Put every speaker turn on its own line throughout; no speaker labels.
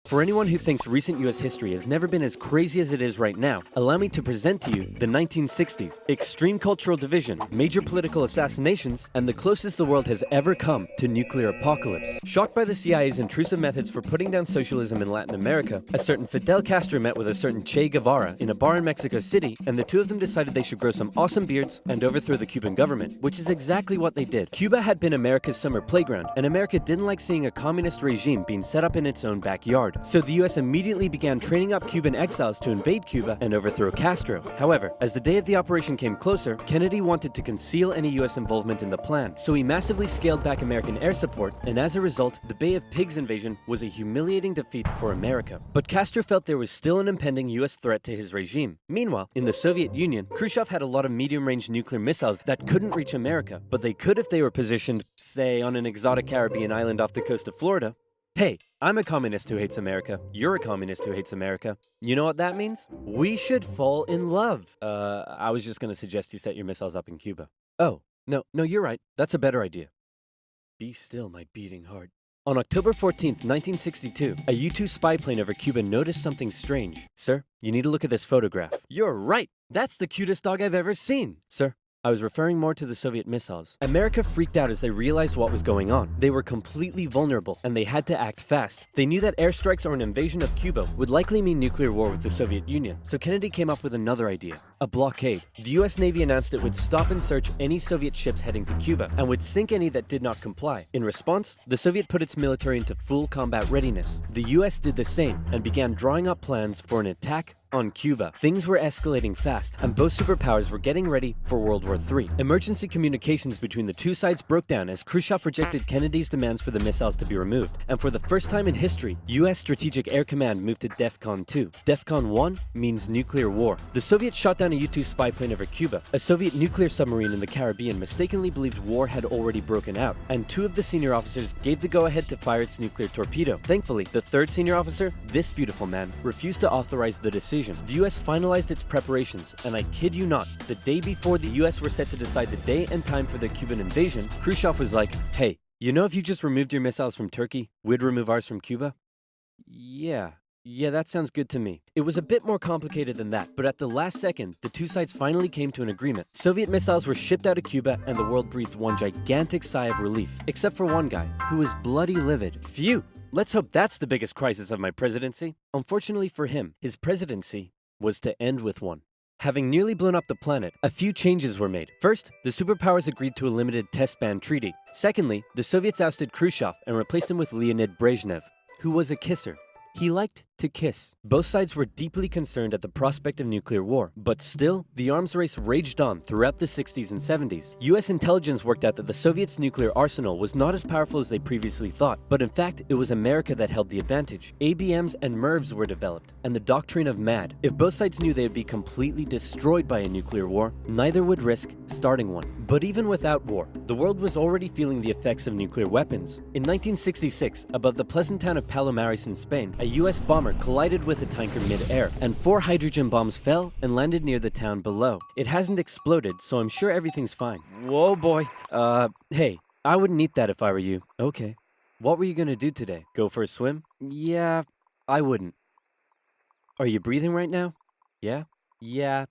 For anyone who thinks recent US history has never been as crazy as it is right now, allow me to present to you the 1960s. Extreme cultural division, major political assassinations, and the closest the world has ever come to nuclear apocalypse. Shocked by the CIA's intrusive methods for putting down socialism in Latin America, a certain Fidel Castro met with a certain Che Guevara in a bar in Mexico City, and the two of them decided they should grow some awesome beards and overthrow the Cuban government, which is exactly what they did. Cuba had been America's summer playground, and America didn't like seeing a communist regime being set up in its own backyard. So the US immediately began training up Cuban exiles to invade Cuba and overthrow Castro. However, as the day of the operation came closer, Kennedy wanted to conceal any US involvement in the plan, so he massively scaled back American air support, and as a result, the Bay of Pigs invasion was a humiliating defeat for America. But Castro felt there was still an impending US threat to his regime. Meanwhile, in the Soviet Union, Khrushchev had a lot of medium-range nuclear missiles that couldn't reach America, but they could if they were positioned, say, on an exotic Caribbean island off the coast of Florida. Hey, I'm a communist who hates America. You're a communist who hates America. You know what that means? We should fall in love. I was just gonna suggest you set your missiles up in Cuba. Oh, no, you're right. That's a better idea. Be still, my beating heart. On October 14th, 1962, a U-2 spy plane over Cuba noticed something strange. Sir, you need to look at this photograph. You're right. That's the cutest dog I've ever seen. Sir, I was referring more to the Soviet missiles. America freaked out as they realized what was going on. They were completely vulnerable, and they had to act fast. They knew that airstrikes or an invasion of Cuba would likely mean nuclear war with the Soviet Union, so Kennedy came up with another idea: a blockade. The US Navy announced it would stop and search any Soviet ships heading to Cuba, and would sink any that did not comply. In response, the Soviet put its military into full combat readiness. The US did the same, and began drawing up plans for an attack on Cuba. Things were escalating fast, and both superpowers were getting ready for World War III. Emergency communications between the two sides broke down as Khrushchev rejected Kennedy's demands for the missiles to be removed, and for the first time in history, US Strategic Air Command moved to DEFCON 2. DEFCON 1 means nuclear war. The Soviets shot down a U-2 spy plane over Cuba. A Soviet nuclear submarine in the Caribbean mistakenly believed war had already broken out, and two of the senior officers gave the go-ahead to fire its nuclear torpedo. Thankfully, the third senior officer, this beautiful man, refused to authorize the decision. The US finalized its preparations, and I kid you not, the day before the US were set to decide the day and time for the Cuban invasion, Khrushchev was like, "Hey, you know if you just removed your missiles from Turkey, we'd remove ours from Cuba?" Yeah, that sounds good to me. It was a bit more complicated than that, but at the last second, the two sides finally came to an agreement. Soviet missiles were shipped out of Cuba, and the world breathed one gigantic sigh of relief, except for one guy, who was bloody livid. Phew! Let's hope that's the biggest crisis of my presidency. Unfortunately for him, his presidency was to end with one. Having nearly blown up the planet, a few changes were made. First, the superpowers agreed to a limited test ban treaty. Secondly, the Soviets ousted Khrushchev and replaced him with Leonid Brezhnev, who was a kisser. He liked to kiss. Both sides were deeply concerned at the prospect of nuclear war, but still, the arms race raged on throughout the 60s and 70s. US intelligence worked out that the Soviets' nuclear arsenal was not as powerful as they previously thought, but in fact, it was America that held the advantage. ABMs and MIRVs were developed, and the doctrine of MAD. If both sides knew they would be completely destroyed by a nuclear war, neither would risk starting one. But even without war, the world was already feeling the effects of nuclear weapons. In 1966, above the pleasant town of Palomares in Spain, a US bomber collided with a tanker mid-air, and 4 hydrogen bombs fell and landed near the town below. It hasn't exploded, so I'm sure everything's fine. Whoa, boy. Hey, I wouldn't eat that if I were you. Okay. What were you gonna do today? Go for a swim? Yeah, I wouldn't. Are you breathing right now? Yeah? Yeah,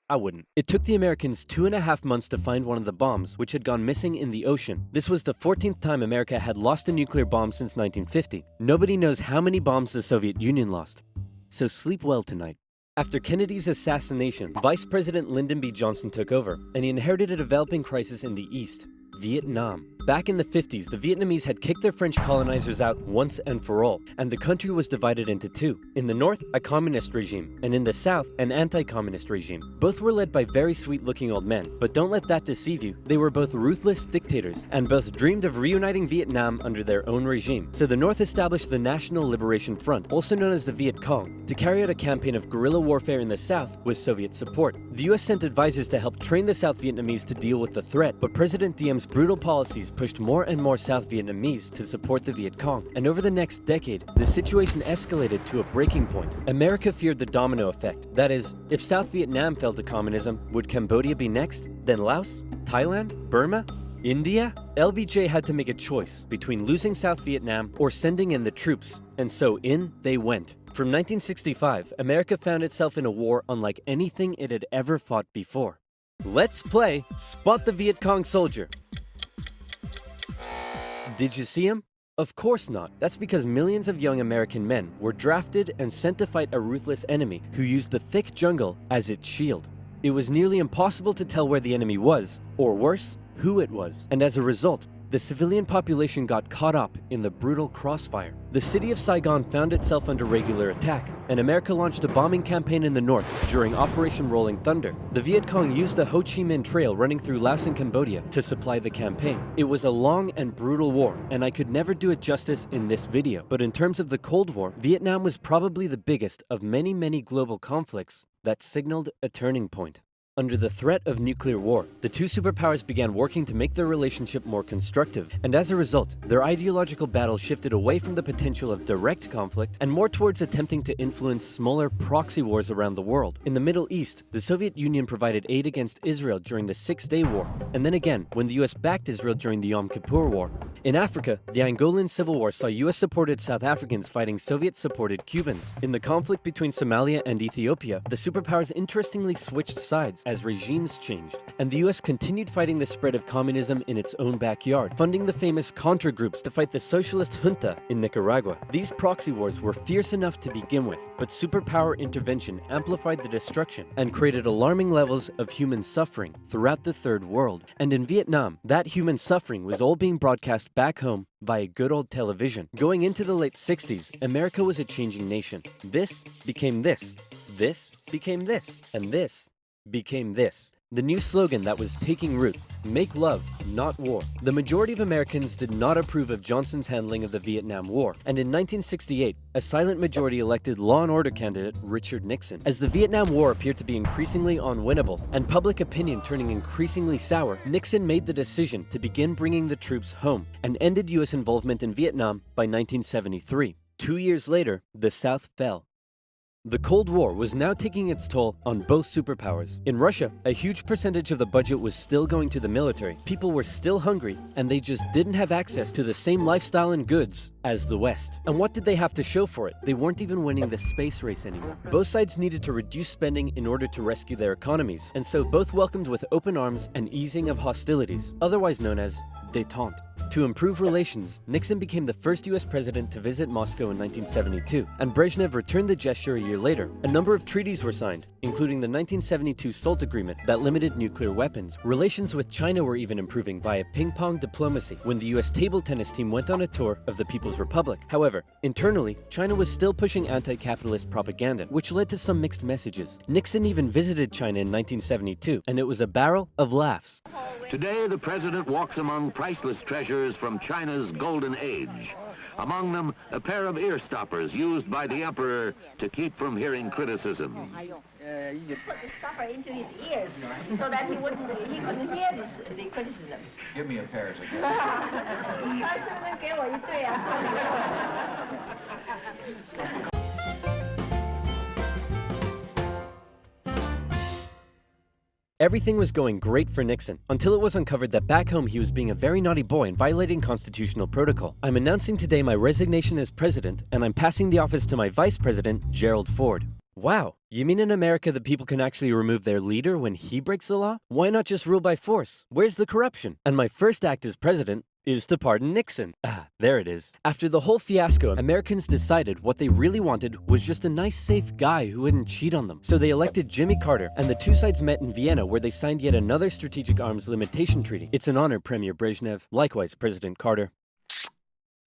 I wouldn't. It took the Americans 2.5 months to find one of the bombs, which had gone missing in the ocean. This was the 14th time America had lost a nuclear bomb since 1950. Nobody knows how many bombs the Soviet Union lost. So sleep well tonight. After Kennedy's assassination, Vice President Lyndon B. Johnson took over, and he inherited a developing crisis in the East: Vietnam. Back in the 50s, the Vietnamese had kicked their French colonizers out once and for all, and the country was divided into two. In the north, a communist regime, and in the south, an anti-communist regime. Both were led by very sweet-looking old men, but don't let that deceive you. They were both ruthless dictators, and both dreamed of reuniting Vietnam under their own regime. So the north established the National Liberation Front, also known as the Viet Cong, to carry out a campaign of guerrilla warfare in the south with Soviet support. The US sent advisors to help train the South Vietnamese to deal with the threat, but President Diem's brutal policies pushed more and more South Vietnamese to support the Viet Cong, and over the next decade, the situation escalated to a breaking point. America feared the domino effect. That is, if South Vietnam fell to communism, would Cambodia be next? Then Laos? Thailand? Burma? India? LBJ had to make a choice between losing South Vietnam or sending in the troops, and so in they went. From 1965, America found itself in a war unlike anything it had ever fought before. Let's play Spot the Viet Cong Soldier. Did you see him? Of course not. That's because millions of young American men were drafted and sent to fight a ruthless enemy who used the thick jungle as its shield. It was nearly impossible to tell where the enemy was, or worse, who it was. And as a result, the civilian population got caught up in the brutal crossfire. The city of Saigon found itself under regular attack, and America launched a bombing campaign in the north during Operation Rolling Thunder. The Viet Cong used the Ho Chi Minh Trail running through Laos and Cambodia to supply the campaign. It was a long and brutal war, and I could never do it justice in this video. But in terms of the Cold War, Vietnam was probably the biggest of many global conflicts that signaled a turning point. Under the threat of nuclear war, the two superpowers began working to make their relationship more constructive, and as a result, their ideological battle shifted away from the potential of direct conflict and more towards attempting to influence smaller proxy wars around the world. In the Middle East, the Soviet Union provided aid against Israel during the Six-Day War, and then again when the US backed Israel during the Yom Kippur War. In Africa, the Angolan Civil War saw US-supported South Africans fighting Soviet-supported Cubans. In the conflict between Somalia and Ethiopia, the superpowers interestingly switched sides as regimes changed, and the US continued fighting the spread of communism in its own backyard, funding the famous Contra groups to fight the socialist junta in Nicaragua. These proxy wars were fierce enough to begin with, but superpower intervention amplified the destruction and created alarming levels of human suffering throughout the Third World. And in Vietnam, that human suffering was all being broadcast back home via good old television. Going into the late 60s, America was a changing nation. This became this became this, and this became this. The new slogan that was taking root: make love, not war. The majority of Americans did not approve of Johnson's handling of the Vietnam War, and in 1968, a silent majority elected law and order candidate Richard Nixon. As the Vietnam War appeared to be increasingly unwinnable, and public opinion turning increasingly sour, Nixon made the decision to begin bringing the troops home, and ended US involvement in Vietnam by 1973. 2 years later, the South fell. The Cold War was now taking its toll on both superpowers. In Russia, a huge percentage of the budget was still going to the military. People were still hungry, and they just didn't have access to the same lifestyle and goods as the West. And what did they have to show for it? They weren't even winning the space race anymore. Both sides needed to reduce spending in order to rescue their economies, and so both welcomed with open arms an easing of hostilities, otherwise known as détente. To improve relations, Nixon became the first US president to visit Moscow in 1972, and Brezhnev returned the gesture a year later. A number of treaties were signed, including the 1972 SALT Agreement that limited nuclear weapons. Relations with China were even improving via ping-pong diplomacy when the US table tennis team went on a tour of the People's Republic. However, internally, China was still pushing anti-capitalist propaganda, which led to some mixed messages. Nixon even visited China in 1972, and it was a barrel of laughs.
Today, the president walks among priceless treasures from China's golden age. Among them, a pair of ear stoppers used by the emperor to keep from hearing criticism.
You put the stopper into his ears so that he couldn't hear the criticism.
Give me a pair.
Everything was going great for Nixon, until it was uncovered that back home he was being a very naughty boy and violating constitutional protocol. I'm announcing today my resignation as president, and I'm passing the office to my vice president, Gerald Ford. Wow, you mean in America that people can actually remove their leader when he breaks the law? Why not just rule by force? Where's the corruption? And my first act as president is to pardon Nixon. There it is. After the whole fiasco, Americans decided what they really wanted was just a nice, safe guy who wouldn't cheat on them. So they elected Jimmy Carter, and the two sides met in Vienna, where they signed yet another strategic arms limitation treaty. It's an honor, Premier Brezhnev. Likewise, President Carter.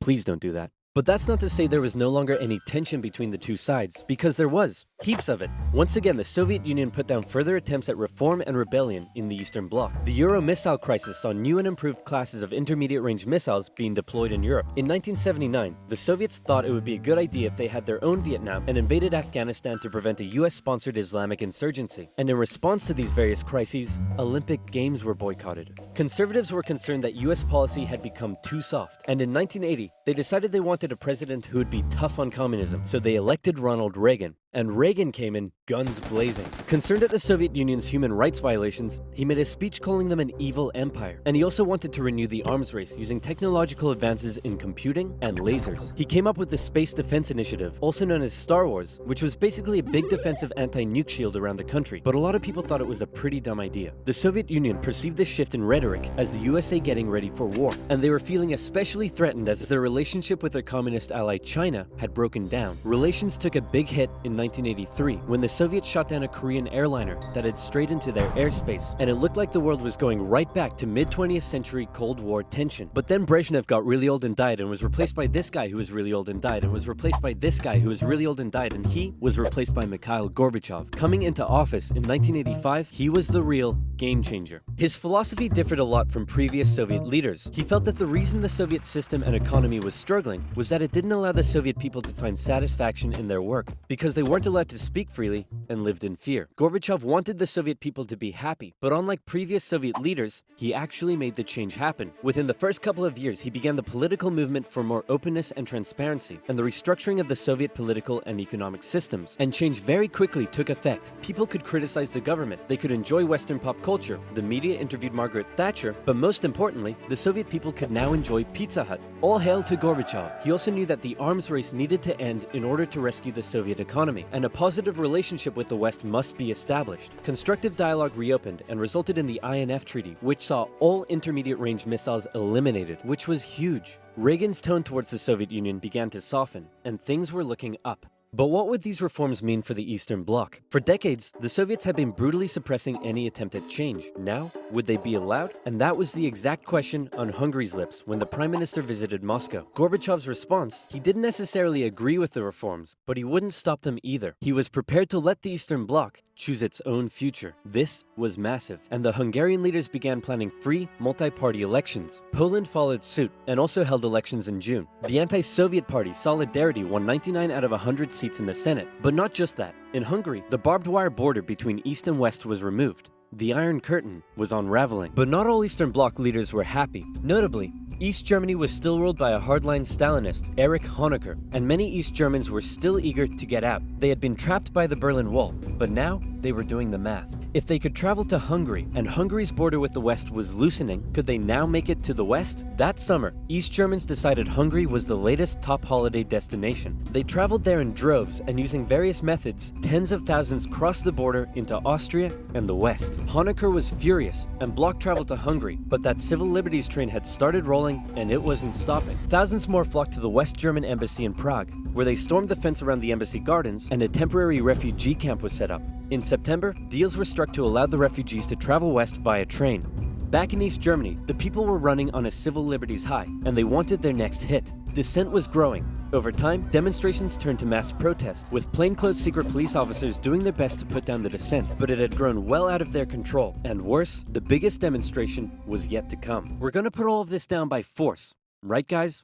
Please don't do that. But that's not to say there was no longer any tension between the two sides, because there was. Heaps of it. Once again, the Soviet Union put down further attempts at reform and rebellion in the Eastern Bloc. The Euro missile crisis saw new and improved classes of intermediate-range missiles being deployed in Europe. In 1979, the Soviets thought it would be a good idea if they had their own Vietnam and invaded Afghanistan to prevent a US-sponsored Islamic insurgency. And in response to these various crises, Olympic Games were boycotted. Conservatives were concerned that US policy had become too soft, and in 1980, they decided they wanted a president who would be tough on communism, so they elected Ronald Reagan. and Reagan came in guns blazing. Concerned at the Soviet Union's human rights violations, he made a speech calling them an evil empire, and he also wanted to renew the arms race using technological advances in computing and lasers. He came up with the Space Defense Initiative, also known as Star Wars, which was basically a big defensive anti-nuke shield around the country, but a lot of people thought it was a pretty dumb idea. The Soviet Union perceived this shift in rhetoric as the USA getting ready for war, and they were feeling especially threatened as their relationship with their communist ally China had broken down. Relations took a big hit in 1983 when the Soviets shot down a Korean airliner that had strayed into their airspace, and it looked like the world was going right back to mid-20th century Cold War tension. But then Brezhnev got really old and died, and was replaced by this guy who was really old and died, and was replaced by this guy who was really old and died, and he was replaced by Mikhail Gorbachev. Coming into office in 1985, he was the real game changer. His philosophy differed a lot from previous Soviet leaders. He felt that the reason the Soviet system and economy was struggling was that it didn't allow the Soviet people to find satisfaction in their work, because they weren't allowed to speak freely and lived in fear. Gorbachev wanted the Soviet people to be happy, but unlike previous Soviet leaders, he actually made the change happen. Within the first couple of years, he began the political movement for more openness and transparency, and the restructuring of the Soviet political and economic systems. And change very quickly took effect. People could criticize the government, they could enjoy Western pop culture, the media interviewed Margaret Thatcher, but most importantly, the Soviet people could now enjoy Pizza Hut. All hail to Gorbachev. He also knew that the arms race needed to end in order to rescue the Soviet economy, and a positive relationship with the West must be established. Constructive dialogue reopened and resulted in the INF Treaty, which saw all intermediate-range missiles eliminated, which was huge. Reagan's tone towards the Soviet Union began to soften, and things were looking up. But what would these reforms mean for the Eastern Bloc? For decades, the Soviets had been brutally suppressing any attempt at change. Now, would they be allowed? And that was the exact question on Hungary's lips when the Prime Minister visited Moscow. Gorbachev's response: he didn't necessarily agree with the reforms, but he wouldn't stop them either. He was prepared to let the Eastern Bloc choose its own future. This was massive, and the Hungarian leaders began planning free, multi-party elections. Poland followed suit, and also held elections in June. The anti-Soviet party, Solidarity, won 99 out of 100 seats in the Senate. But not just that. In Hungary, the barbed wire border between East and West was removed. The Iron Curtain was unraveling. But not all Eastern Bloc leaders were happy. Notably, East Germany was still ruled by a hardline Stalinist, Erich Honecker, and many East Germans were still eager to get out. They had been trapped by the Berlin Wall, but now they were doing the math. If they could travel to Hungary, and Hungary's border with the West was loosening, could they now make it to the West? That summer, East Germans decided Hungary was the latest top holiday destination. They traveled there in droves, and using various methods, tens of thousands crossed the border into Austria and the West. Honecker was furious, and blocked travel to Hungary, but that civil liberties train had started rolling, and it wasn't stopping. Thousands more flocked to the West German embassy in Prague, where they stormed the fence around the embassy gardens, and a temporary refugee camp was set up. In September, deals were struck to allow the refugees to travel west via train. Back in East Germany, the people were running on a civil liberties high, and they wanted their next hit. Dissent was growing. Over time, demonstrations turned to mass protest, with plainclothes secret police officers doing their best to put down the dissent, but it had grown well out of their control. And worse, the biggest demonstration was yet to come. We're gonna put all of this down by force, right guys?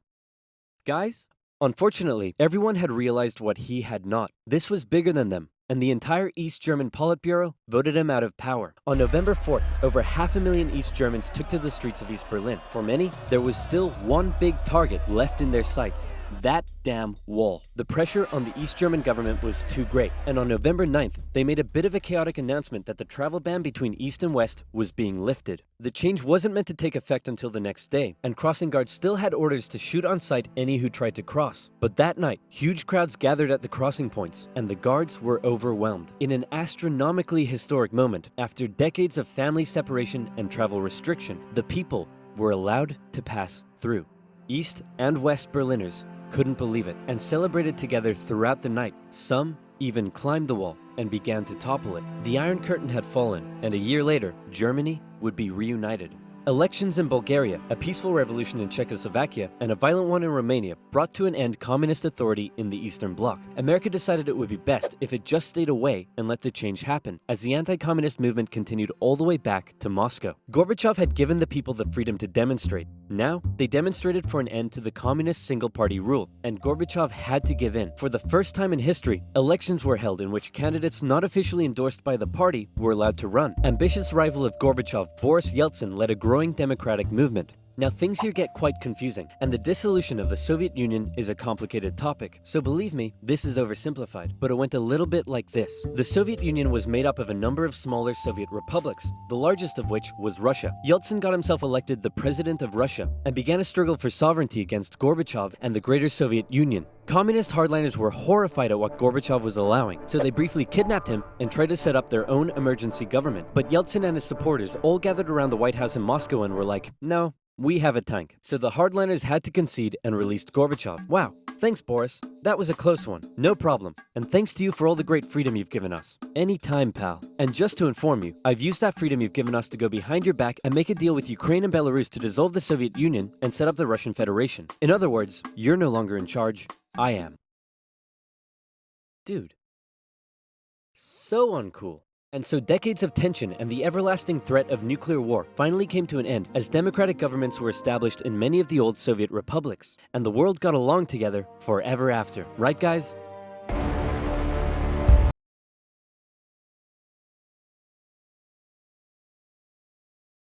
Guys? Unfortunately, everyone had realized what he had not. This was bigger than them, and the entire East German Politburo voted him out of power. On November 4th, over 500,000 East Germans took to the streets of East Berlin. For many, there was still one big target left in their sights: that damn wall. The pressure on the East German government was too great, and on November 9th, they made a bit of a chaotic announcement that the travel ban between East and West was being lifted. The change wasn't meant to take effect until the next day, and crossing guards still had orders to shoot on sight any who tried to cross. But that night, huge crowds gathered at the crossing points, and the guards were overwhelmed. In an astronomically historic moment, after decades of family separation and travel restriction, the people were allowed to pass through. East and West Berliners couldn't believe it, and celebrated together throughout the night. Some even climbed the wall and began to topple it. The Iron Curtain had fallen, and a year later, Germany would be reunited. Elections in Bulgaria, a peaceful revolution in Czechoslovakia, and a violent one in Romania brought to an end communist authority in the Eastern Bloc. America decided it would be best if it just stayed away and let the change happen, as the anti-communist movement continued all the way back to Moscow. Gorbachev had given the people the freedom to demonstrate. Now, they demonstrated for an end to the communist single-party rule, and Gorbachev had to give in. For the first time in history, elections were held in which candidates not officially endorsed by the party were allowed to run. Ambitious rival of Gorbachev, Boris Yeltsin, led a growing democratic movement. Now things here get quite confusing, and the dissolution of the Soviet Union is a complicated topic, so believe me, this is oversimplified, but it went a little bit like this. The Soviet Union was made up of a number of smaller Soviet republics, the largest of which was Russia. Yeltsin got himself elected the president of Russia, and began a struggle for sovereignty against Gorbachev and the Greater Soviet Union. Communist hardliners were horrified at what Gorbachev was allowing, so they briefly kidnapped him and tried to set up their own emergency government. But Yeltsin and his supporters all gathered around the White House in Moscow and were like, no, we have a tank. So the hardliners had to concede and released Gorbachev. Wow, thanks Boris. That was a close one. No problem. And thanks to you for all the great freedom you've given us. Anytime, pal. And just to inform you, I've used that freedom you've given us to go behind your back and make a deal with Ukraine and Belarus to dissolve the Soviet Union and set up the Russian Federation. In other words, you're no longer in charge. I am. Dude. So uncool. And so decades of tension and the everlasting threat of nuclear war finally came to an end as democratic governments were established in many of the old Soviet republics, and the world got along together forever after. Right, guys?